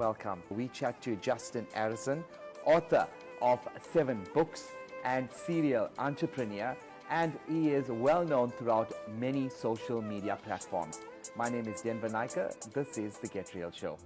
welcome. We chat to Justin Arison, author of 7 books and serial entrepreneur, and he is well known throughout many social media platforms. My name is Denver Naika. This is The Get Real Show.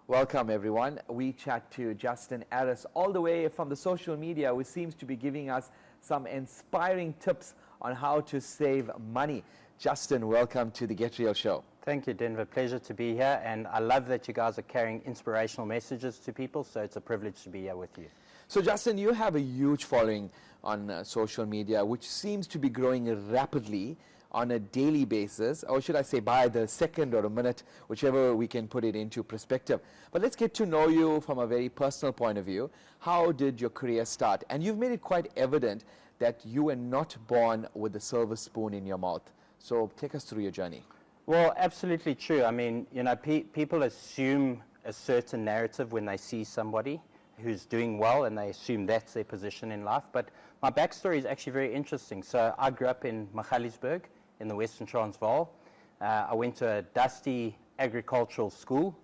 Welcome everyone. We chat to Justin Arison all the way from the social media, who seems to be giving us some inspiring tips on how to save money. Justin, welcome to the Get Real Show. Thank you, Denver. Pleasure to be here, and I love that you guys are carrying inspirational messages to people, so it's a privilege to be here with you. So Justin, you have a huge following on social media, which seems to be growing rapidly on a daily basis, or should I say by the second or a minute, whichever we can put it into perspective. But let's get to know you from a very personal point of view. How did your career start? And you've made it quite evident that you were not born with a silver spoon in your mouth. So take us through your journey. Well, absolutely true. I mean, you know, people assume a certain narrative when they see somebody who's doing well, and they assume that's their position in life. But my backstory is actually very interesting. So I grew up in Magaliesburg in the Western Transvaal. I went to a dusty agricultural school.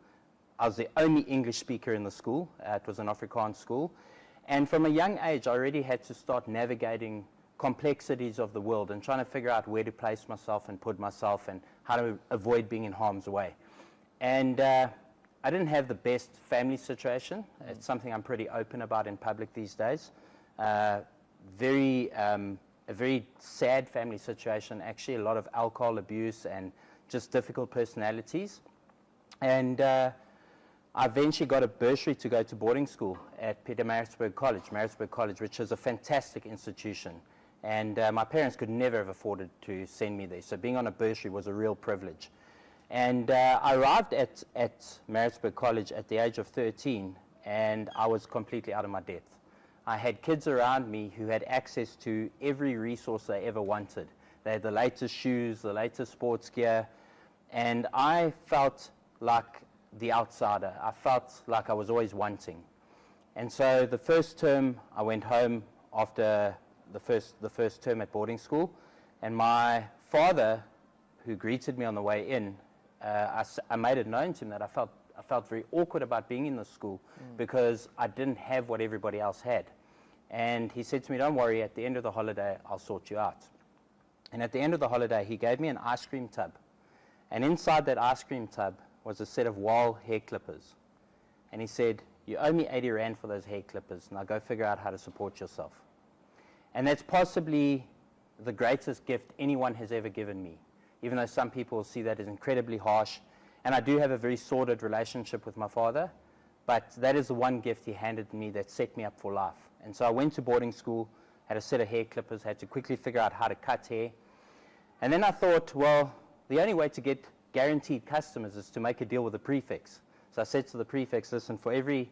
I was the only English speaker in the school. It was an Afrikaans school. And from a young age, I already had to start navigating complexities of the world and trying to figure out where to place myself and put myself and how to avoid being in harm's way. And I didn't have the best family situation. It's something I'm pretty open about in public these days. A very sad family situation, actually, a lot of alcohol abuse and just difficult personalities. And I eventually got a bursary to go to boarding school at Pietermaritzburg College, which is a fantastic institution. And my parents could never have afforded to send me there, so being on a bursary was a real privilege. And I arrived at Maritzburg College at the age of 13, and I was completely out of my depth. I had kids around me who had access to every resource they ever wanted. They had the latest shoes, the latest sports gear, and I felt like the outsider. I felt like I was always wanting. And so the first term, I went home after the first term at boarding school, and my father, who greeted me on the way in, I made it known to him that I felt very awkward about being in the school because I didn't have what everybody else had. And he said to me, "Don't worry, at the end of the holiday, I'll sort you out." And at the end of the holiday, he gave me an ice cream tub. And inside that ice cream tub was a set of Wahl hair clippers. And he said, "You owe me 80 Rand for those hair clippers. Now go figure out how to support yourself." And that's possibly the greatest gift anyone has ever given me, even though some people see that as incredibly harsh. And I do have a very sordid relationship with my father, but that is the one gift he handed me that set me up for life. And so I went to boarding school, had a set of hair clippers, had to quickly figure out how to cut hair. And then I thought, well, the only way to get guaranteed customers is to make a deal with the prefects. So I said to the prefects, "Listen, for every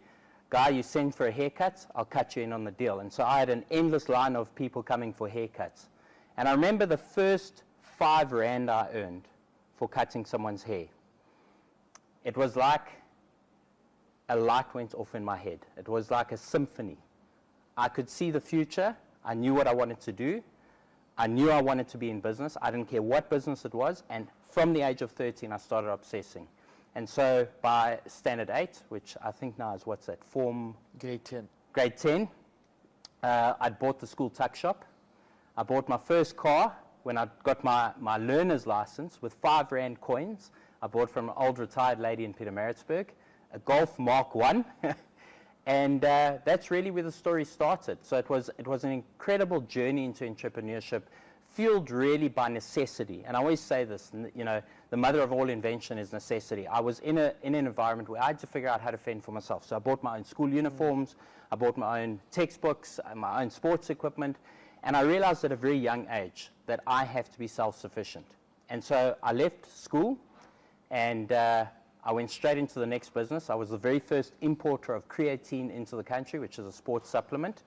guy you send for a haircut, I'll cut you in on the deal." And so I had an endless line of people coming for haircuts. And I remember the first 5 Rand I earned for cutting someone's hair. It was like a light went off in my head. It was like a symphony. I could see the future. I knew what I wanted to do. I knew I wanted to be in business. I didn't care what business it was. And from the age of 13, I started obsessing. And so by standard 8, which I think now is, what's that, Grade 10. Grade 10, I'd bought the school tuck shop. I bought my first car when I got my learner's license with 5 Rand coins. I bought from an old retired lady in Pietermaritzburg, a Golf Mark 1. And that's really where the story started. So it was an incredible journey into entrepreneurship, fueled really by necessity. And I always say this, you know, the mother of all invention is necessity. I was in an environment where I had to figure out how to fend for myself. So I bought my own school uniforms, I bought my own textbooks, my own sports equipment, and I realized at a very young age that I have to be self-sufficient. And so I left school, and I went straight into the next business. I was the very first importer of creatine into the country, which is a sports supplement.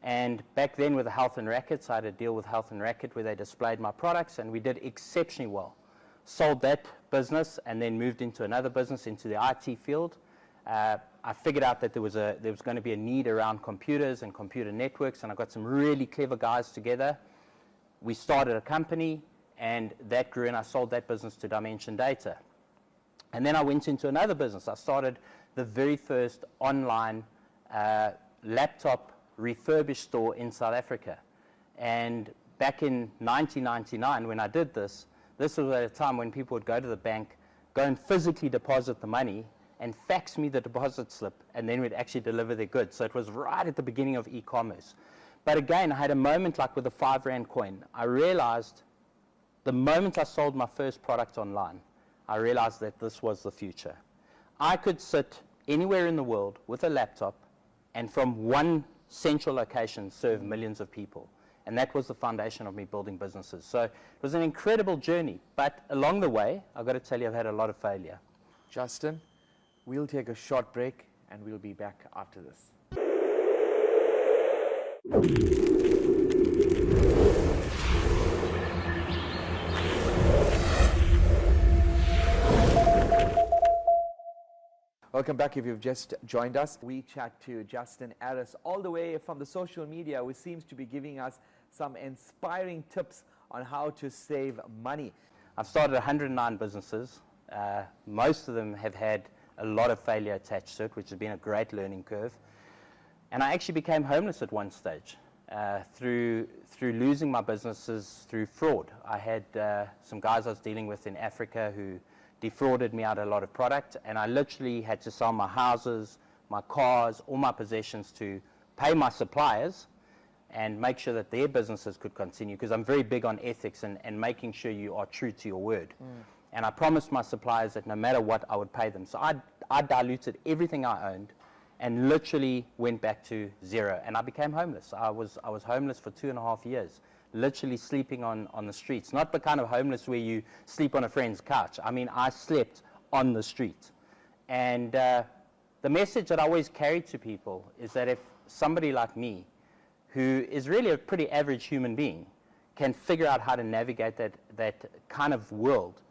And back then with the Health and Racket, I had a deal with Health and Racket where they displayed my products, and we did exceptionally well. Sold that business and then moved into another business, into the IT field. I figured out that there was going to be a need around computers and computer networks, and I got some really clever guys together. We started a company, And that grew, and I sold that business to Dimension Data. And then I went into another business. I started the very first online laptop refurbished store in South Africa. And back in 1999, when I did this was at a time when people would go to the bank, go and physically deposit the money, and fax me the deposit slip, and then we'd actually deliver their goods. So it was right at the beginning of e-commerce. But again, I had a moment like with the 5 Rand coin. I realized the moment I sold my first product online, I realized that this was the future. I could sit anywhere in the world with a laptop and from one central location serve millions of people. And that was the foundation of me building businesses. So it was an incredible journey. But along the way, I've got to tell you, I've had a lot of failure. Justin, we'll take a short break and we'll be back after this. Welcome back if you've just joined us. We chat to Justin Aris all the way from the social media, which seems to be giving us some inspiring tips on how to save money. I've started 109 businesses. Most of them have had a lot of failure attached to it, which has been a great learning curve. And I actually became homeless at one stage through losing my businesses through fraud. I had some guys I was dealing with in Africa who defrauded me out of a lot of product, and I literally had to sell my houses, my cars, all my possessions to pay my suppliers and make sure that their businesses could continue, because I'm very big on ethics and making sure you are true to your word. And I promised my suppliers that no matter what, I would pay them. So I diluted everything I owned and literally went back to zero. And I became homeless. I was homeless for 2.5 years, literally sleeping on the streets. Not the kind of homeless where you sleep on a friend's couch. I mean, I slept on the street. And the message that I always carried to people is that if somebody like me, who is really a pretty average human being, can figure out how to navigate that kind of world,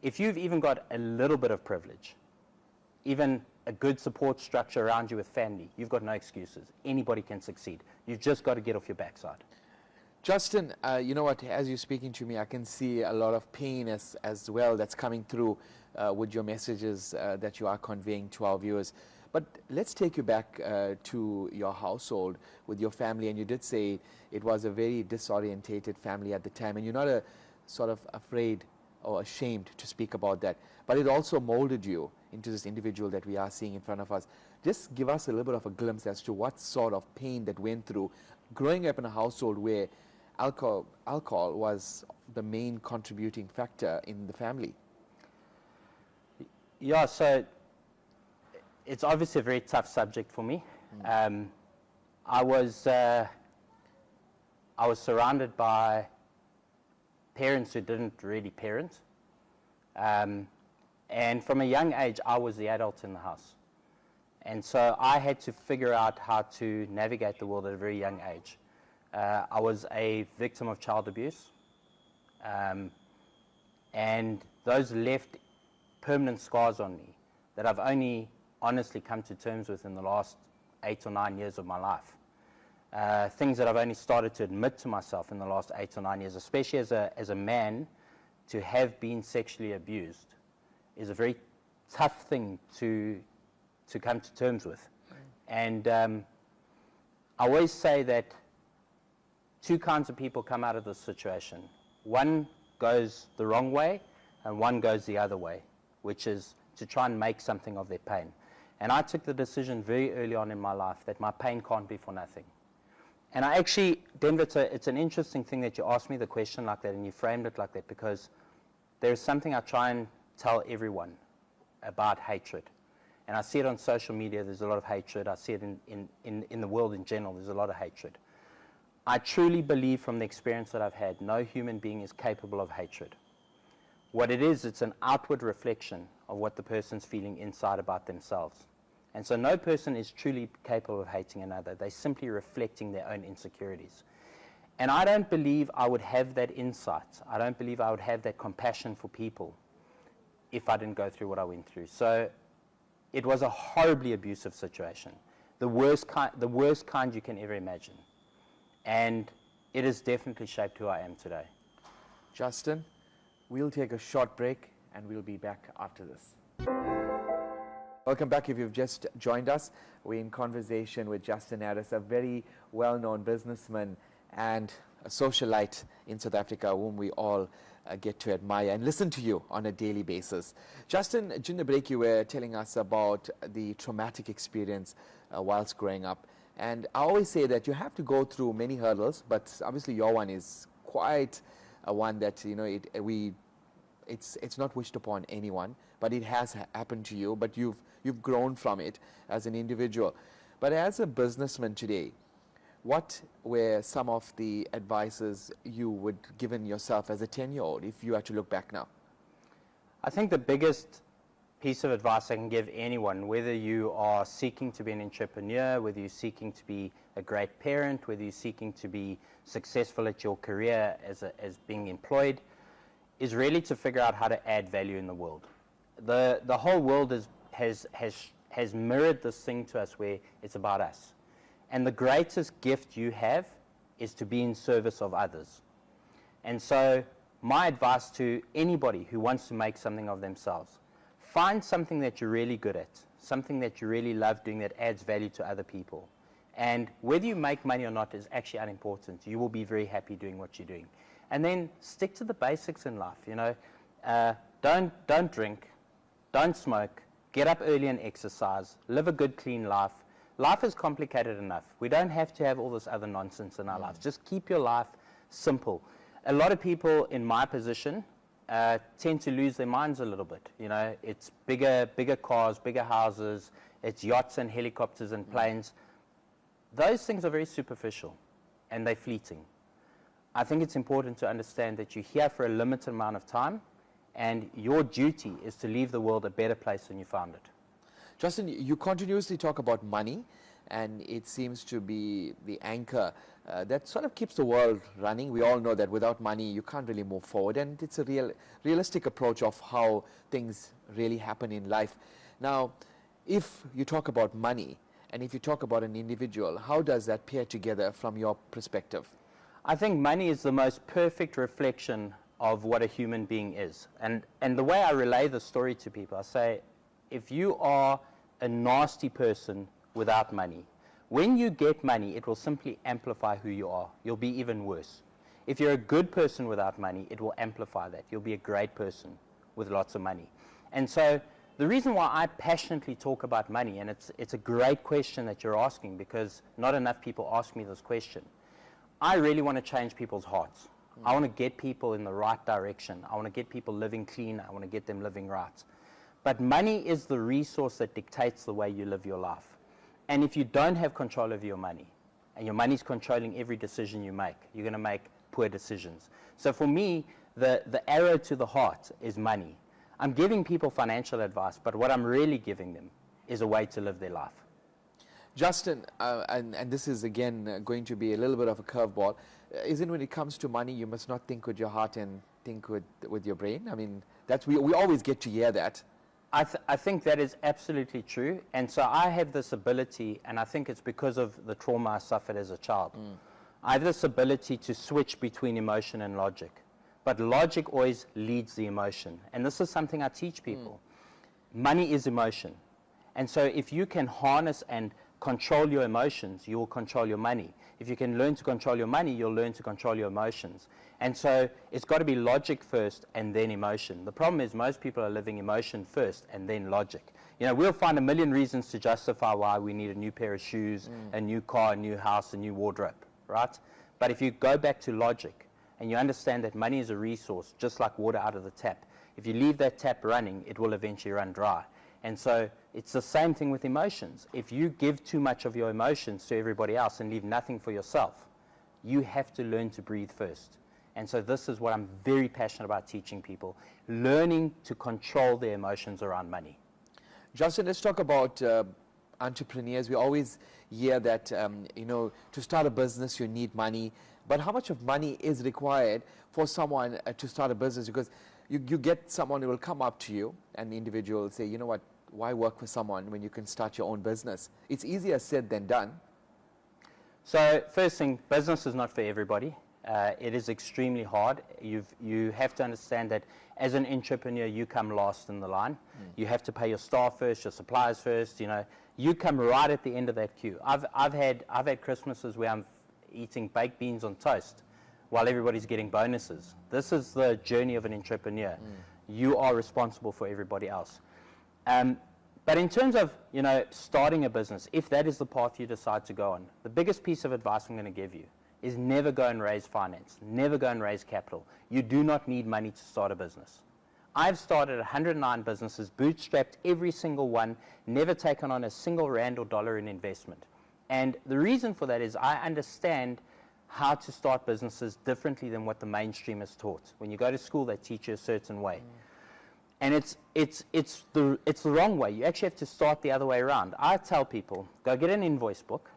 if you've even got a little bit of privilege, even a good support structure around you with family, you've got no excuses. Anybody can succeed. You've just got to get off your backside. Justin, you know what, as you're speaking to me, I can see a lot of pain as well that's coming through with your messages that you are conveying to our viewers. But let's take you back to your household with your family, and you did say it was a very disorientated family at the time, and you're not sort of afraid or ashamed to speak about that, but it also molded you into this individual that we are seeing in front of us. Just give us a little bit of a glimpse as to what sort of pain that went through growing up in a household where alcohol was the main contributing factor in the family. Yeah, so it's obviously a very tough subject for me. I was surrounded by parents who didn't really parent. And from a young age, I was the adult in the house. And so I had to figure out how to navigate the world at a very young age. I was a victim of child abuse. And those left permanent scars on me that I've only honestly come to terms with in the last 8 or 9 years of my life. Things that I've only started to admit to myself in the last 8 or 9 years, especially as a man, to have been sexually abused is a very tough thing to come to terms with. And I always say that 2 kinds of people come out of this situation. One goes the wrong way and one goes the other way, which is to try and make something of their pain. And I took the decision very early on in my life that my pain can't be for nothing. And I actually, Denver, it's an interesting thing that you asked me the question like that and you framed it like that, because there's something I try and tell everyone about hatred. And I see it on social media, there's a lot of hatred. I see it in the world in general, there's a lot of hatred. I truly believe from the experience that I've had, no human being is capable of hatred. What it is, it's an outward reflection of what the person's feeling inside about themselves. And so no person is truly capable of hating another. They're simply reflecting their own insecurities. And I don't believe I would have that insight. I don't believe I would have that compassion for people if I didn't go through what I went through. So it was a horribly abusive situation, the worst kind you can ever imagine. And it has definitely shaped who I am today. Justin, we'll take a short break and we'll be back after this. Welcome back. If you've just joined us, we're in conversation with Justin Harris, a very well-known businessman and a socialite in South Africa whom we all get to admire and listen to you on a daily basis. Justin, during the break you were telling us about the traumatic experience whilst growing up. And I always say that you have to go through many hurdles, but obviously your one is quite one that, you know, it's not wished upon anyone, but it has happened to you, but you've grown from it as an individual. But as a businessman today, what were some of the advices you would given yourself as a 10-year-old if you had to look back now? I think the biggest piece of advice I can give anyone, whether you are seeking to be an entrepreneur, whether you're seeking to be a great parent, whether you're seeking to be successful at your career as being employed, is really to figure out how to add value in the world. The whole world has mirrored this thing to us where it's about us. And the greatest gift you have is to be in service of others. And so my advice to anybody who wants to make something of themselves, find something that you're really good at, something that you really love doing that adds value to other people. And whether you make money or not is actually unimportant. You will be very happy doing what you're doing. And then stick to the basics in life, you know. Don't drink, don't smoke, get up early and exercise, live a good, clean life. Life is complicated enough. We don't have to have all this other nonsense in our lives. Just keep your life simple. A lot of people in my position tend to lose their minds a little bit. You know, it's bigger cars, bigger houses, it's yachts and helicopters and planes. Those things are very superficial and they're fleeting. I think it's important to understand that you're here for a limited amount of time and your duty is to leave the world a better place than you found it. Justin, you continuously talk about money, and it seems to be the anchor that sort of keeps the world running. We all know that without money, you can't really move forward, and it's a realistic approach of how things really happen in life. Now, if you talk about money, and if you talk about an individual, how does that pair together from your perspective? I think money is the most perfect reflection of what a human being is. And the way I relay the story to people, I say, if you are a nasty person without money, when you get money, it will simply amplify who you are. You'll be even worse. If you're a good person without money, it will amplify that. You'll be a great person with lots of money. And so the reason why I passionately talk about money, and it's a great question that you're asking because not enough people ask me this question. I really want to change people's hearts. I want to get people in the right direction. I want to get people living clean. I want to get them living right. But money is the resource that dictates the way you live your life. And if you don't have control over your money, and your money's controlling every decision you make, you're going to make poor decisions. So for me, the arrow to the heart is money. I'm giving people financial advice, but what I'm really giving them is a way to live their life. Justin, and this is again going to be a little bit of a curveball, isn't when it comes to money, you must not think with your heart and think with your brain? I mean, we always get to hear that. I think that is absolutely true. And so I have this ability, and I think it's because of the trauma I suffered as a child. I have this ability to switch between emotion and logic. But logic always leads the emotion. And this is something I teach people. Money is emotion. And so if you can harness and control your emotions, you will control your money. If you can learn to control your money, you'll learn to control your emotions. And so it's got to be logic first and then emotion. The problem is most people are living emotion first and then logic. You know, we'll find a million reasons to justify why we need a new pair of shoes, a new car, a new house, a new wardrobe, right? But if you go back to logic and you understand that money is a resource, just like water out of the tap, if you leave that tap running, it will eventually run dry. And so it's the same thing with emotions. If you give too much of your emotions to everybody else and leave nothing for yourself, you have to learn to breathe first. And so this is what I'm very passionate about teaching people, learning to control their emotions around money. Justin, let's talk about entrepreneurs. We always hear that, you know, to start a business, you need money. But how much of money is required for someone to start a business? Because you get someone who will come up to you, an individual will say, you know what, why work for someone when you can start your own business? It's easier said than done. So first thing, business is not for everybody. It is extremely hard. You have to understand that as an entrepreneur, you come last in the line. You have to pay your staff first, your suppliers first. You know, you come right at the end of that queue. I've had Christmases where I'm eating baked beans on toast while everybody's getting bonuses. This is the journey of an entrepreneur. You are responsible for everybody else. But in terms of, you know, starting a business, if that is the path you decide to go on, the biggest piece of advice I'm going to give you is never go and raise finance. Never go and raise capital. You do not need money to start a business. I've started 109 businesses, bootstrapped every single one, never taken on a single rand or dollar in investment. And the reason for that is I understand how to start businesses differently than what the mainstream is taught. When you go to school, they teach you a certain way. And it's the wrong way. You actually have to start the other way around. I tell people, go get an invoice book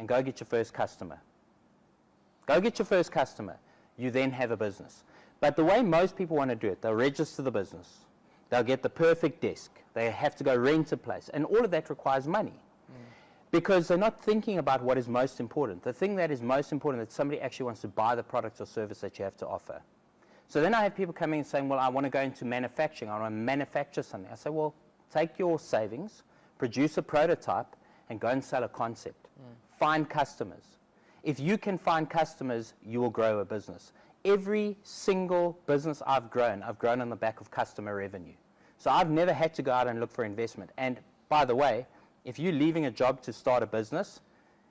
and go get your first customer. Go get your first customer. You then have a business. But the way most people want to do it, they'll register the business. They'll get the perfect desk. They have to go rent a place. And all of that requires money. Because they're not thinking about what is most important. The thing that is most important is that somebody actually wants to buy the product or service that you have to offer. So then I have people coming and saying, well, I want to go into manufacturing. I want to manufacture something. I say, well, take your savings, produce a prototype, and go and sell a concept. Find customers. If you can find customers, you will grow a business. Every single business I've grown on the back of customer revenue. So I've never had to go out and look for investment. And by the way, if you're leaving a job to start a business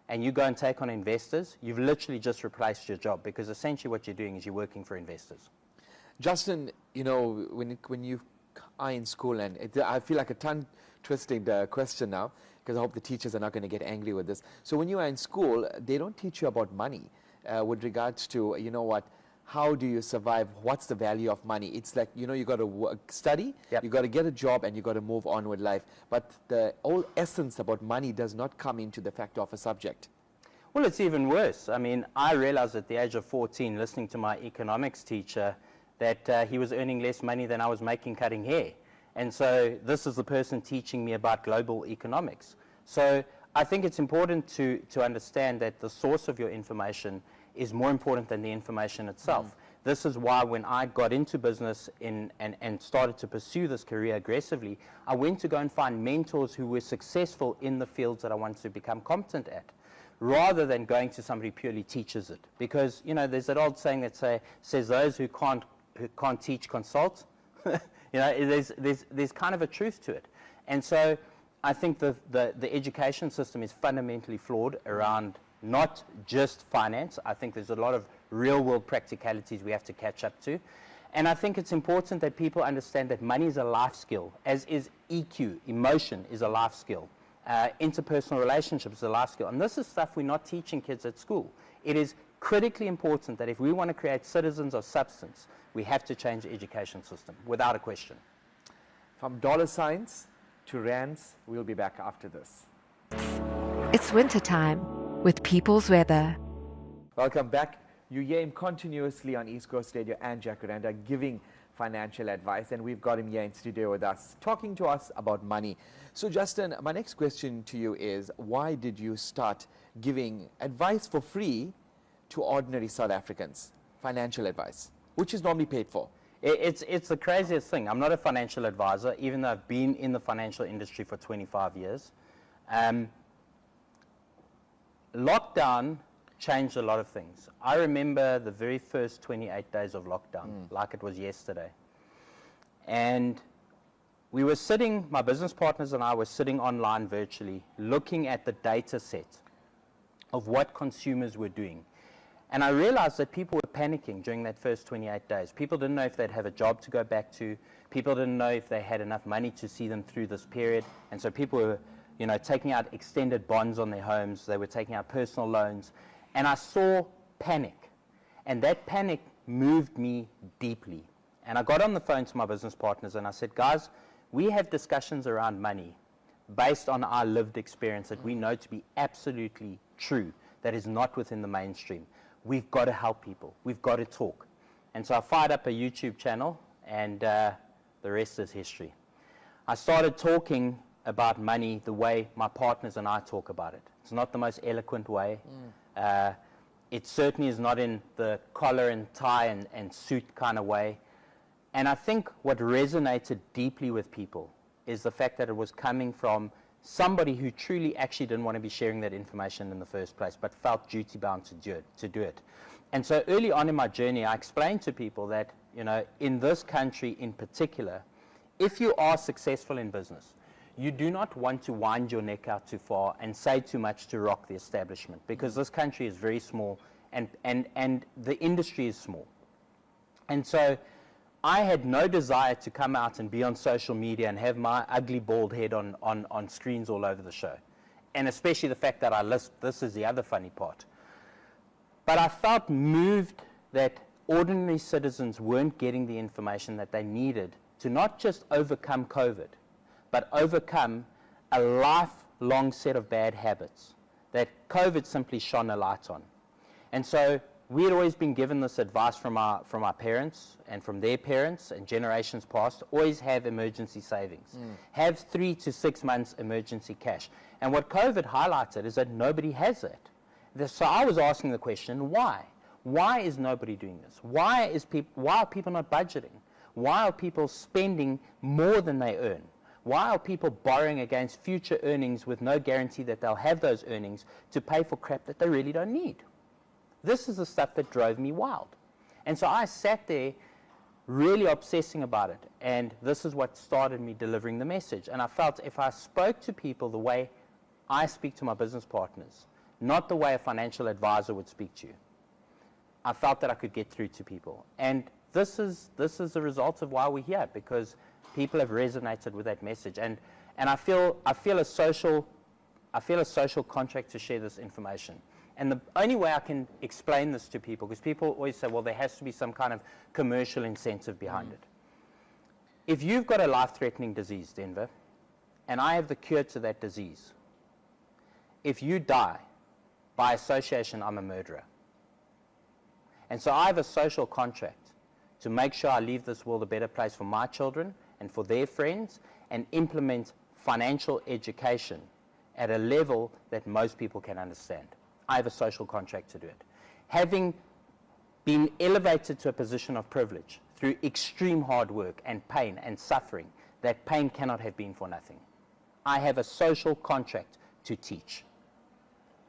and you go and take on investors, you've literally just replaced your job, because essentially what you're doing is you're working for investors. Justin, you know, when you are in school, and I feel like a tongue-twisting question now, because I hope the teachers are not going to get angry with this. So when you are in school, they don't teach you about money with regards to, you know what, how do you survive? What's the value of money? It's like, you know, you got to study, you got to get a job, and you got to move on with life. But the whole essence about money does not come into the fact of a subject. Well, it's even worse. I mean, I realized at the age of 14, listening to my economics teacher, that he was earning less money than I was making cutting hair. And so this is the person teaching me about global economics. So I think it's important to understand that the source of your information is more important than the information itself. This is why when I got into business and started to pursue this career aggressively, I went to go and find mentors who were successful in the fields that I wanted to become competent at, rather than going to somebody who purely teaches it. Because, you know, there's that old saying that says those who can't teach consult. You know, there's kind of a truth to it. And so I think the education system is fundamentally flawed around not just finance. I think there's a lot of real world practicalities we have to catch up to. And I think it's important that people understand that money is a life skill, as is EQ. Emotion is a life skill. Interpersonal relationships is a life skill. And this is stuff we're not teaching kids at school. It is critically important that if we want to create citizens of substance, we have to change the education system, without a question. From dollar signs to rands, we'll be back after this. It's wintertime with People's Weather. Welcome back. You hear him continuously on East Coast Radio and Jacaranda giving financial advice, and we've got him here in studio with us, talking to us about money. So Justin, my next question to you is, why did you start giving advice for free to ordinary South Africans, financial advice, which is normally paid for? It's the craziest thing. I'm not a financial advisor, even though I've been in the financial industry for 25 years. Lockdown changed a lot of things. I remember the very first 28 days of lockdown, like it was yesterday. And we were sitting, my business partners and I were sitting online virtually, looking at the data set of what consumers were doing. And I realized that people were panicking during that first 28 days. People didn't know if they'd have a job to go back to. People didn't know if they had enough money to see them through this period. And so people were, you know, taking out extended bonds on their homes. They were taking out personal loans. And I saw panic. And that panic moved me deeply. And I got on the phone to my business partners and I said, guys, we have discussions around money based on our lived experience that we know to be absolutely true, that is not within the mainstream. We've got to help people. We've got to talk. And so I fired up a YouTube channel, and the rest is history. I started talking about money the way my partners and I talk about it. It's not the most eloquent way. It certainly is not in the collar and tie and suit kind of way. And I think what resonated deeply with people is the fact that it was coming from somebody who truly actually didn't want to be sharing that information in the first place, but felt duty-bound to do it. And so early on in my journey, I explained to people that, you know, in this country in particular, if you are successful in business, you do not want to wind your neck out too far and say too much to rock the establishment, because this country is very small and the industry is small. And so I had no desire to come out and be on social media and have my ugly bald head on screens all over the show. And especially the fact that I lisp, this is the other funny part. But I felt moved that ordinary citizens weren't getting the information that they needed to not just overcome COVID, but overcome a lifelong set of bad habits that COVID simply shone a light on. And so we had always been given this advice from our parents and from their parents and generations past, always have emergency savings. Have 3 to 6 months emergency cash. And what COVID highlighted is that nobody has that. So I was asking the question, why? Why is nobody doing this? Why are people not budgeting? Why are people spending more than they earn? Why are people borrowing against future earnings with no guarantee that they'll have those earnings to pay for crap that they really don't need? This is the stuff that drove me wild. And so I sat there really obsessing about it. And this is what started me delivering the message. And I felt if I spoke to people the way I speak to my business partners, not the way a financial advisor would speak to you, I felt that I could get through to people. And this is the result of why we're here, because people have resonated with that message. And I feel a social contract to share this information. And the only way I can explain this to people, because people always say, well, there has to be some kind of commercial incentive behind it. If you've got a life-threatening disease, Denver, and I have the cure to that disease, if you die, by association, I'm a murderer. And so I have a social contract to make sure I leave this world a better place for my children and for their friends, and implement financial education at a level that most people can understand. I have a social contract to do it. Having been elevated to a position of privilege through extreme hard work and pain and suffering, that pain cannot have been for nothing. I have a social contract to teach.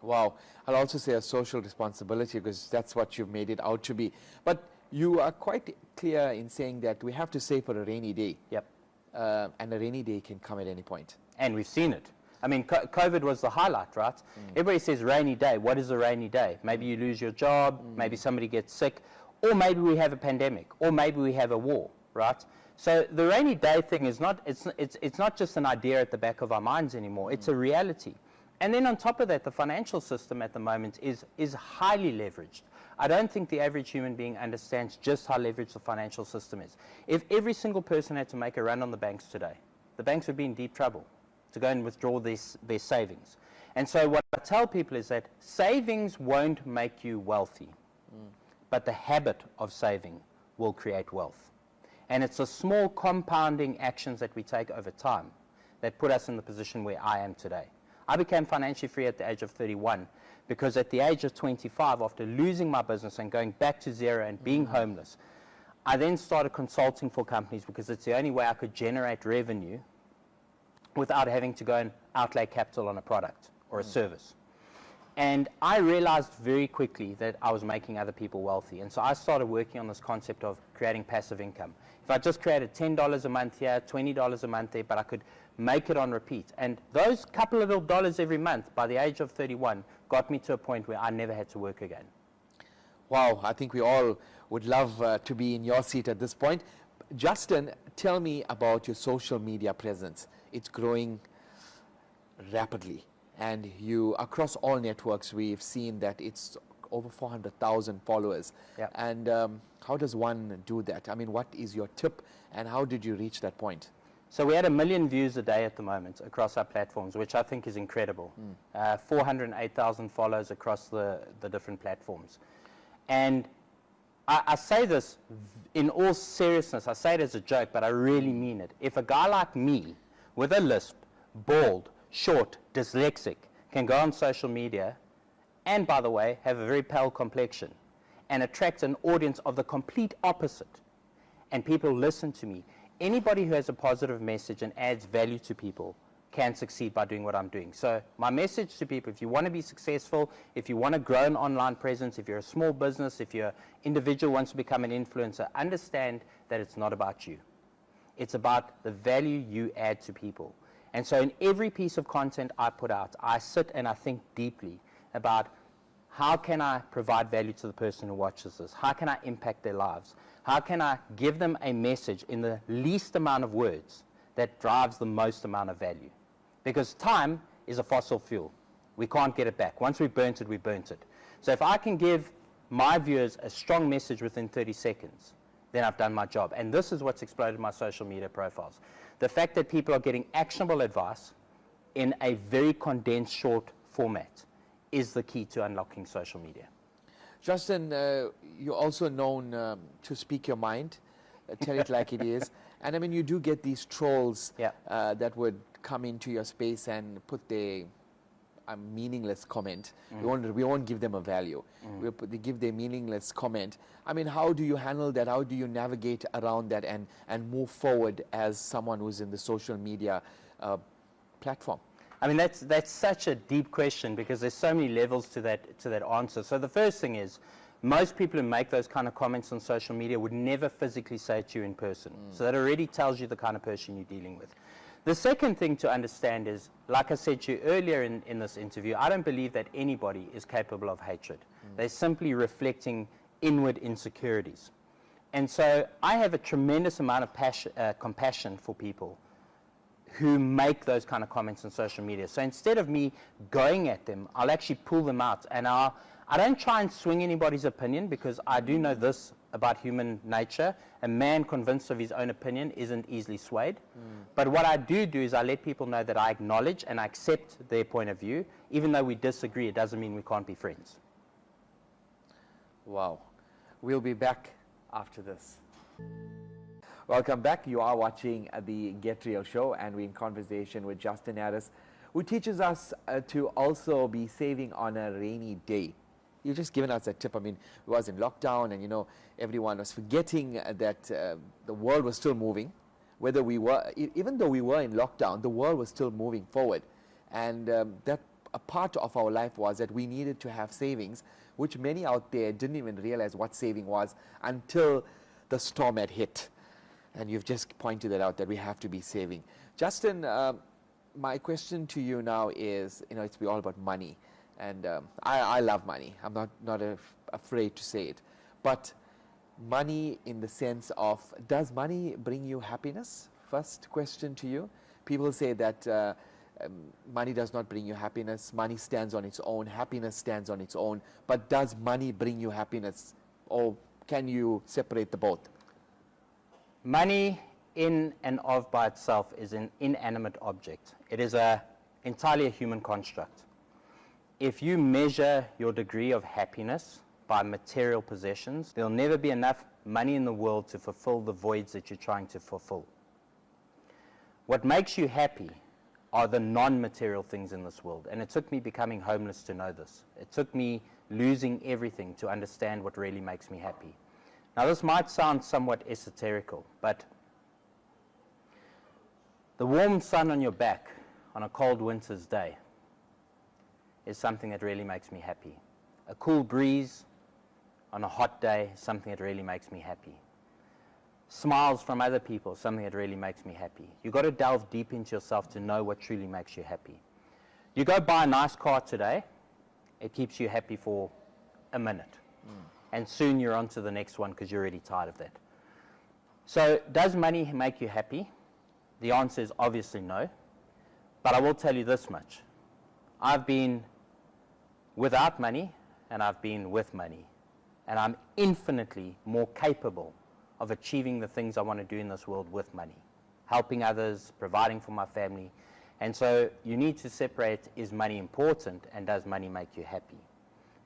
Wow. I'll also say a social responsibility, because that's what you've made it out to be. But you are quite clear in saying that we have to save for a rainy day. Yep. And a rainy day can come at any point. And we've seen it. I mean, COVID was the highlight, right? Everybody says rainy day. What is a rainy day? Maybe you lose your job, maybe somebody gets sick, or maybe we have a pandemic, or maybe we have a war, right? So the rainy day thing is not, it's not just an idea at the back of our minds anymore. It's a reality. And then on top of that, the financial system at the moment is highly leveraged. I don't think the average human being understands just how leveraged the financial system is. If every single person had to make a run on the banks today, the banks would be in deep trouble to go and withdraw their savings. And so what I tell people is that savings won't make you wealthy, but the habit of saving will create wealth. And it's the small compounding actions that we take over time that put us in the position where I am today. I became financially free at the age of 31 because at the age of 25, after losing my business and going back to zero and being homeless, I then started consulting for companies, because it's the only way I could generate revenue without having to go and outlay capital on a product or a service. And I realized very quickly that I was making other people wealthy. And so I started working on this concept of creating passive income. If I just created $10 a month here, $20 a month there, but I could make it on repeat. And those couple of little dollars every month by the age of 31 got me to a point where I never had to work again. Wow, I think we all would love to be in your seat at this point. Justin, tell me about your social media presence. It's growing rapidly, and you, across all networks, we've seen that it's over 400,000 followers. Yep. And how does one do that? I mean, what is your tip, and how did you reach that point? So we had 1 million views a day at the moment across our platforms, which I think is incredible. 408,000 follows across the different platforms. And I say this in all seriousness. I say it as a joke, but I really mean it. If a guy like me, with a lisp, bald, short, dyslexic, can go on social media and by the way, have a very pale complexion, and attract an audience of the complete opposite, and people listen to me. Anybody who has a positive message and adds value to people can succeed by doing what I'm doing. So my message to people, if you want to be successful, if you want to grow an online presence, if you're a small business, if you're an individual who wants to become an influencer, understand that it's not about you. It's about the value you add to people. And so in every piece of content I put out, I sit and I think deeply about how can I provide value to the person who watches this? How can I impact their lives? How can I give them a message in the least amount of words that drives the most amount of value? Because time is a fossil fuel. We can't get it back. Once we've burnt it, we burnt it. So if I can give my viewers a strong message within 30 seconds, then I've done my job. And this is what's exploded my social media profiles. The fact that people are getting actionable advice in a very condensed, short format is the key to unlocking social media. Justin, you're also known to speak your mind, tell it like it is. And I mean, you do get these trolls that would come into your space and put their meaningless comment. We won't give them a value. They give their meaningless comment. I mean, how do you handle that? How do you navigate around that and move forward as someone who's in the social media platform? I mean, that's such a deep question because there's so many levels to that answer. So the first thing is, most people who make those kind of comments on social media would never physically say it to you in person. So that already tells you the kind of person you're dealing with. The second thing to understand is, like I said to you earlier in this interview, I don't believe that anybody is capable of hatred. They're simply reflecting inward insecurities. And so I have a tremendous amount of compassion for people who make those kind of comments on social media. So instead of me going at them, I'll actually pull them out. And I don't try and swing anybody's opinion, because I do know this about human nature. A man convinced of his own opinion isn't easily swayed. But what I do is I let people know that I acknowledge and I accept their point of view. Even though we disagree, it doesn't mean we can't be friends. Wow. We'll be back after this. Welcome back. You are watching the Get Real show, and we're in conversation with Justin Harris, who teaches us to also be saving on a rainy day. You've just given us a tip. I mean, it was in lockdown, and you know, everyone was forgetting that the world was still moving. Whether we were, even though we were in lockdown, the world was still moving forward, and that a part of our life was that we needed to have savings, which many out there didn't even realize what saving was until the storm had hit. And you've just pointed that out, that we have to be saving. Justin, my question to you now is, you know, it's all about money. And I love money. I'm not afraid to say it. But money in the sense of, does money bring you happiness? First question to you. People say that money does not bring you happiness. Money stands on its own. Happiness stands on its own. But does money bring you happiness? Or can you separate the both? Money in and of by itself is an inanimate object. It is entirely a human construct. If you measure your degree of happiness by material possessions, there'll never be enough money in the world to fulfill the voids that you're trying to fulfill. What makes you happy are the non-material things in this world. And it took me becoming homeless to know this. It took me losing everything to understand what really makes me happy. Now, this might sound somewhat esoterical, but the warm sun on your back on a cold winter's day is something that really makes me happy. A cool breeze on a hot day is something that really makes me happy. Smiles from other people, something that really makes me happy. You've got to delve deep into yourself to know what truly makes you happy. You go buy a nice car today, it keeps you happy for a minute. And soon you're on to the next one because you're already tired of that. So does money make you happy? The answer is obviously no. But I will tell you this much. I've been without money and I've been with money. And I'm infinitely more capable of achieving the things I want to do in this world with money. Helping others, providing for my family. And so you need to separate, is money important and does money make you happy?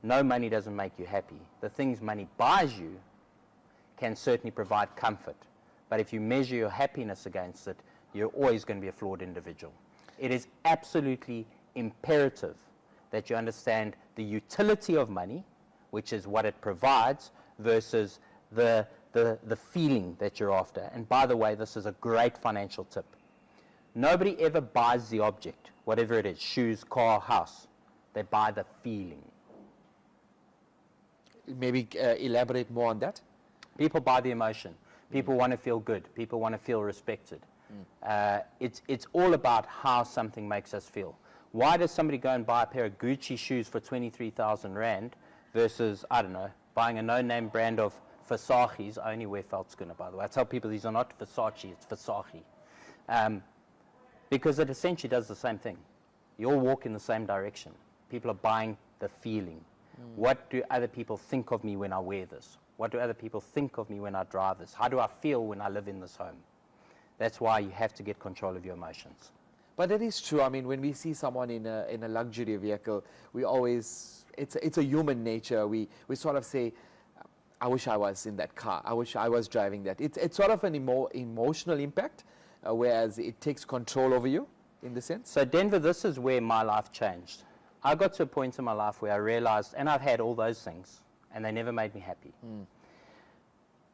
No, money doesn't make you happy. The things money buys you can certainly provide comfort. But if you measure your happiness against it, you're always going to be a flawed individual. It is absolutely imperative that you understand the utility of money, which is what it provides, versus the feeling that you're after. And by the way, this is a great financial tip. Nobody ever buys the object, whatever it is, shoes, car, house. They buy the feeling. Maybe elaborate more on that. People buy the emotion. People want to feel good. People want to feel respected. It's all about how something makes us feel. Why does somebody go and buy a pair of Gucci shoes for 23,000 Rand versus, I don't know, buying a no-name brand of Versace's? I only wear Veldschoenen, by the way. I tell people these are not Versace, it's Versace. Because it essentially does the same thing. You all walk in the same direction. People are buying the feeling. What do other people think of me when I wear this? What do other people think of me when I drive this? How do I feel when I live in this home? That's why you have to get control of your emotions. But that is true. I mean, when we see someone in a luxury vehicle, we always, it's a human nature. We sort of say, I wish I was in that car. I wish I was driving that. It's sort of an emotional impact, whereas it takes control over you, in the sense. So Denver, this is where my life changed. I got to a point in my life where I realized, and I've had all those things, and they never made me happy.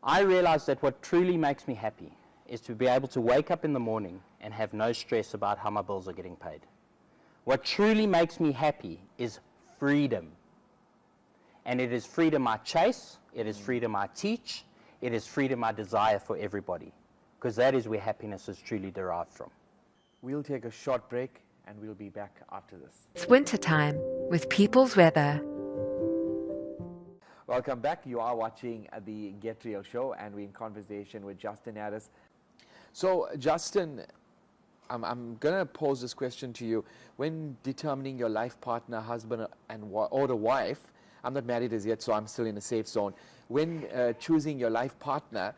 I realized that what truly makes me happy is to be able to wake up in the morning and have no stress about how my bills are getting paid. What truly makes me happy is freedom. And it is freedom I chase, it is freedom I teach, it is freedom I desire for everybody. Because that is where happiness is truly derived from. We'll take a short break and we'll be back after this. It's wintertime with People's Weather. Welcome back. You are watching the Get Real show and we're in conversation with Justin Harris. So Justin, I'm going to pose this question to you. When determining your life partner, husband or the wife, I'm not married as yet, so I'm still in a safe zone. When choosing your life partner,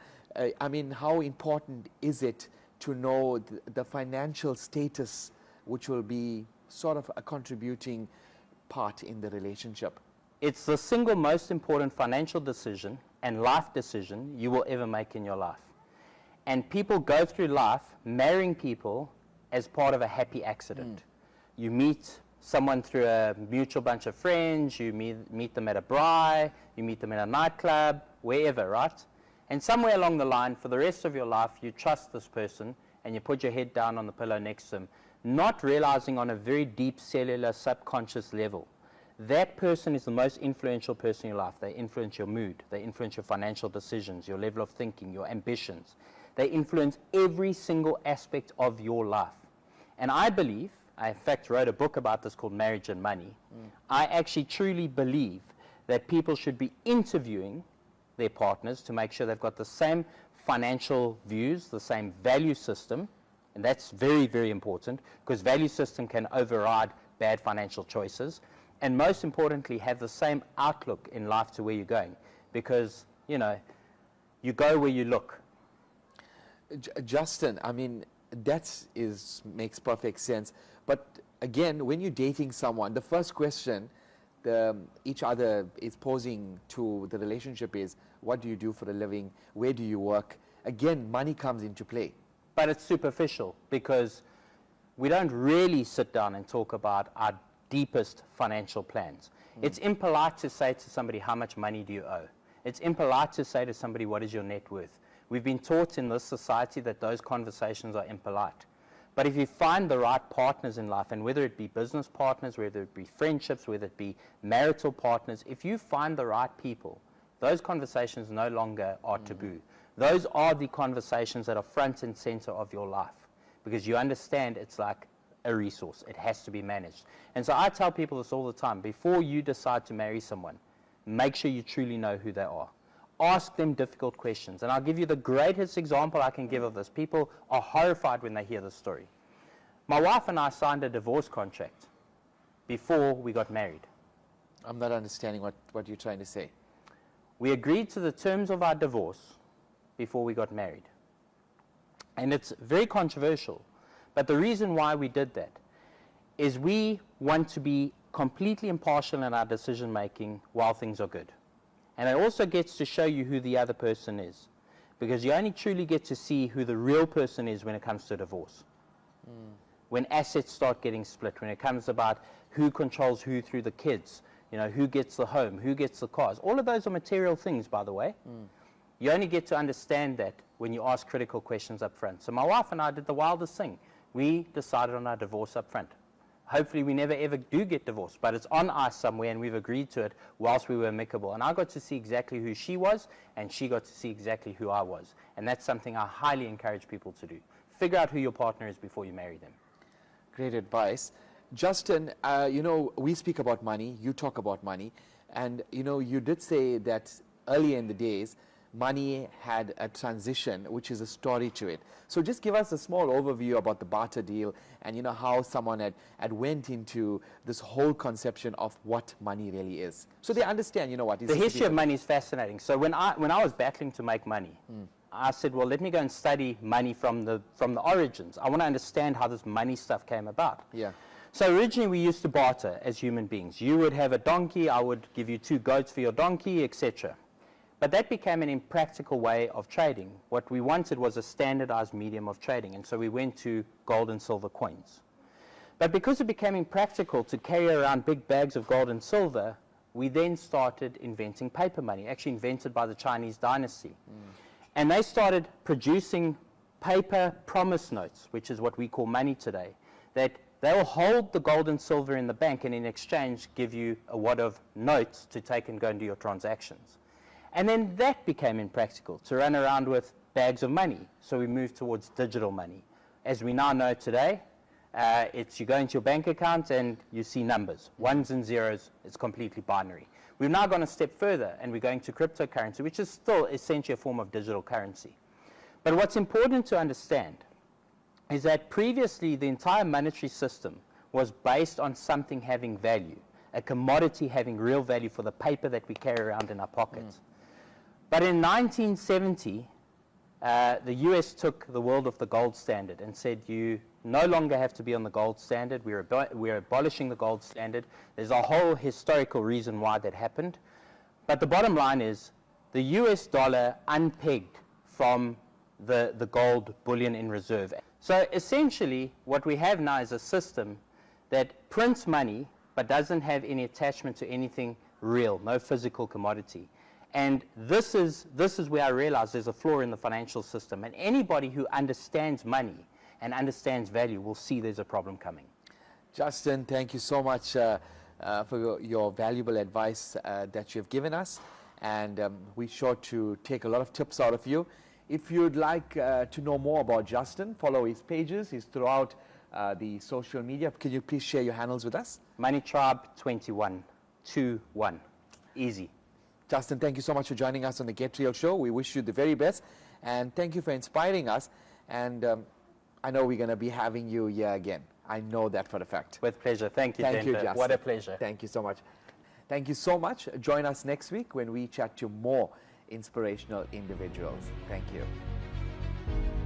I mean, how important is it to know the financial status, which will be sort of a contributing part in the relationship? It's the single most important financial decision and life decision you will ever make in your life. And people go through life marrying people as part of a happy accident. You meet someone through a mutual bunch of friends, you meet them at a braai, you meet them in a nightclub, wherever, right? And somewhere along the line, for the rest of your life, you trust this person and you put your head down on the pillow next to them, not realizing on a very deep cellular subconscious level, that person is the most influential person in your life. They influence your mood, they influence your financial decisions, your level of thinking, your ambitions. They influence every single aspect of your life. And I believe, I in fact wrote a book about this called Marriage and Money. I actually truly believe that people should be interviewing their partners to make sure they've got the same financial views, the same value system, and that's very, very important because value system can override bad financial choices, and most importantly have the same outlook in life to where you're going, because you know, you go where you look. Justin, I mean, that makes perfect sense. But again, when you're dating someone, the first question each other is posing to the relationship is, what do you do for a living? Where do you work? Again, money comes into play. But it's superficial because we don't really sit down and talk about our deepest financial plans. It's impolite to say to somebody, how much money do you owe? It's impolite to say to somebody, what is your net worth? We've been taught in this society that those conversations are impolite. But if you find the right partners in life, and whether it be business partners, whether it be friendships, whether it be marital partners, if you find the right people, those conversations no longer are taboo. Those are the conversations that are front and center of your life, because you understand it's like a resource. It has to be managed. And so I tell people this all the time. Before you decide to marry someone, make sure you truly know who they are. Ask them difficult questions. And I'll give you the greatest example I can give of this. People are horrified when they hear this story. My wife and I signed a divorce contract before we got married. I'm not understanding what you're trying to say. We agreed to the terms of our divorce before we got married. And it's very controversial. But the reason why we did that is we want to be completely impartial in our decision making while things are good. And it also gets to show you who the other person is, because you only truly get to see who the real person is when it comes to divorce. when assets start getting split, when it comes about who controls who through the kids, you know, who gets the home, who gets the cars. All of those are material things, by the way. You only get to understand that when you ask critical questions up front. So my wife and I did the wildest thing. We decided on our divorce up front. Hopefully we never ever do get divorced, but it's on ice somewhere and we've agreed to it whilst we were amicable. And I got to see exactly who she was and she got to see exactly who I was. And that's something I highly encourage people to do. Figure out who your partner is before you marry them. Great advice. Justin, you know, we speak about money, you talk about money, and you know, you did say that earlier in the days, money had a transition, which is a story to it. So just give us a small overview about the barter deal and you know how someone had went into this whole conception of what money really is. So they understand, you know what. The history of money is fascinating. So when I was battling to make money, I said, well, let me go and study money from the origins. I want to understand how this money stuff came about. Yeah. So originally we used to barter as human beings. You would have a donkey, I would give you 2 goats for your donkey, etc. But that became an impractical way of trading. What we wanted was a standardized medium of trading, and so we went to gold and silver coins. But because it became impractical to carry around big bags of gold and silver, we then started inventing paper money, actually invented by the Chinese dynasty. And they started producing paper promise notes, which is what we call money today, that they will hold the gold and silver in the bank and in exchange give you a wad of notes to take and go and do your transactions. And then that became impractical, to run around with bags of money. So we moved towards digital money. As we now know today, it's you go into your bank account and you see numbers, ones and zeros, it's completely binary. We've now gone a step further and we're going to cryptocurrency, which is still essentially a form of digital currency. But what's important to understand is that previously the entire monetary system was based on something having value, a commodity having real value for the paper that we carry around in our pockets. But in 1970, the US took the world of the gold standard and said you no longer have to be on the gold standard. We're abolishing the gold standard. There's a whole historical reason why that happened. But the bottom line is the US dollar unpegged from the gold bullion in reserve. So essentially what we have now is a system that prints money but doesn't have any attachment to anything real, no physical commodity. And this is where I realize there's a flaw in the financial system. And anybody who understands money and understands value will see there's a problem coming. Justin, thank you so much for your valuable advice that you've given us. And we're sure to take a lot of tips out of you. If you'd like to know more about Justin, follow his pages. He's throughout the social media. Can you please share your handles with us? Money Tribe 21. Easy. Justin, thank you so much for joining us on the Get Real show. We wish you the very best. And thank you for inspiring us. And I know we're going to be having you here again. I know that for a fact. With pleasure. Thank you, Thank you, Denver. Justin. What a pleasure. Thank you so much. Thank you so much. Join us next week when we chat to more inspirational individuals. Thank you.